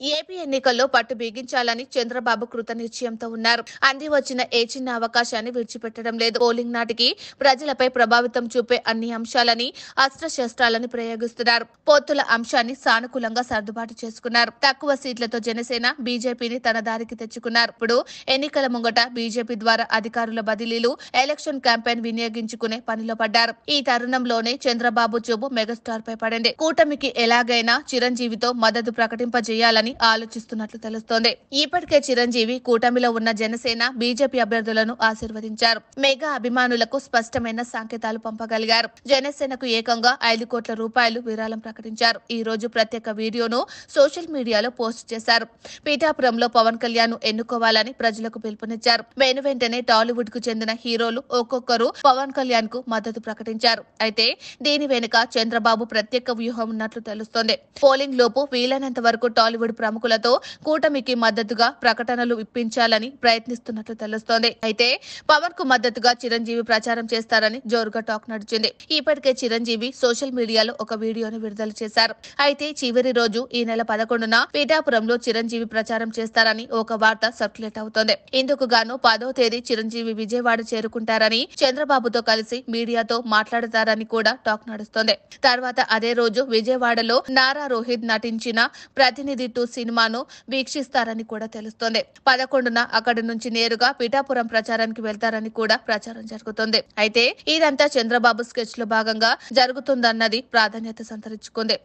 AP ఎన్నికల్లో పట్టు బిగించాలని చంద్రబాబు కృతనిశ్చయంతో ఉన్నారు. అంది వచ్చిన ఏ చిన్న అవకాశాన్ని విడిచిపెట్టడం లేదు. పోలింగ్ నాటికి ప్రజలపై ప్రభావితం చూపే అన్ని అంశాలని అస్త్రశస్త్రాలని ప్రయోగిస్తున్నారు. పొత్తుల అంశాన్ని సానుకూలంగా సర్దుబాటు చేసుకున్నారు. తక్కువ సీట్లతో జనసేన బీజేపీని తన దారికి తెచ్చుకున్నారు. ఇప్పుడు ఎన్నికల ముంగట బీజేపీ ద్వారా అధికారుల బదిలీలు, ఎలక్షన్ క్యాంపెయిన్ వినియోగించుకునే పనిలో పడ్డారు. ఈ తరుణంలోనే చంద్రబాబు చూపు మెగాస్టార్ పై పడింది. కూటమికి ఎలాగైనా చిరంజీవితో మద్దతు ప్రకటింపజేయాలని ఆలోచిస్తున్నట్లు తెలుస్తోంది. ఇప్పటికే చిరంజీవి కూటమిలో ఉన్న జనసేన, బీజేపీ అభ్యర్థులను ఆశీర్వదించారు. మెగా అభిమానులకు స్పష్టమైన సంకేతాలు పంపగలిగారు. జనసేనకు ఏకంగా 5 కోట్ల రూపాయలు విరాళం ప్రకటించారు. ఈ రోజు ప్రత్యేక వీడియోను సోషల్ మీడియాలో పోస్ట్ చేశారు. పీఠాపురంలో పవన్ కళ్యాణ్ ఎన్నుకోవాలని ప్రజలకు పిలుపునిచ్చారు. వెంటనే టాలీవుడ్ కు చెందిన హీరోలు ఒక్కొక్కరు పవన్ కళ్యాణ్ కు మద్దతు ప్రకటించారు. అయితే దీని వెనుక చంద్రబాబు ప్రత్యేక వ్యూహం ఉన్నట్లు తెలుస్తోంది. పోలింగ్ లోపు వీలైనంత వరకు టాలీవుడ్ ప్రముఖులతో కూటమికి మద్దతుగా ప్రకటనలు ఇప్పించాలని ప్రయత్నిస్తున్నట్లు తెలుస్తోంది. అయితే పవన్ కు మద్దతుగా చిరంజీవి ప్రచారం చేస్తారని జోరుగా టాక్ నడిచింది. ఇప్పటికే చిరంజీవి సోషల్ మీడియాలో ఒక వీడియోను విడుదల చేశారు. అయితే చివరి రోజు ఈ నెల 11న పీఠాపురంలో చిరంజీవి ప్రచారం చేస్తారని ఒక వార్త సర్క్యులేట్ అవుతోంది. ఇందుకు గాను 10వ తేదీ చిరంజీవి విజయవాడ చేరుకుంటారని, చంద్రబాబుతో కలిసి మీడియాతో మాట్లాడతారని కూడా టాక్ నడుస్తోంది. తర్వాత అదే రోజు విజయవాడలో నారా రోహిత్ నటించిన ప్రతినిధి 2 సినిమాను వీక్షిస్తారని కూడా తెలుస్తోంది. 11న అక్కడి నుంచి నేరుగా పిఠాపురం ప్రచారానికి వెళ్తారని కూడా ప్రచారం జరుగుతోంది. అయితే ఇదంతా చంద్రబాబు స్కెచ్ లో భాగంగా జరుగుతుందన్నది ప్రాధాన్యత సంతరించుకుంది.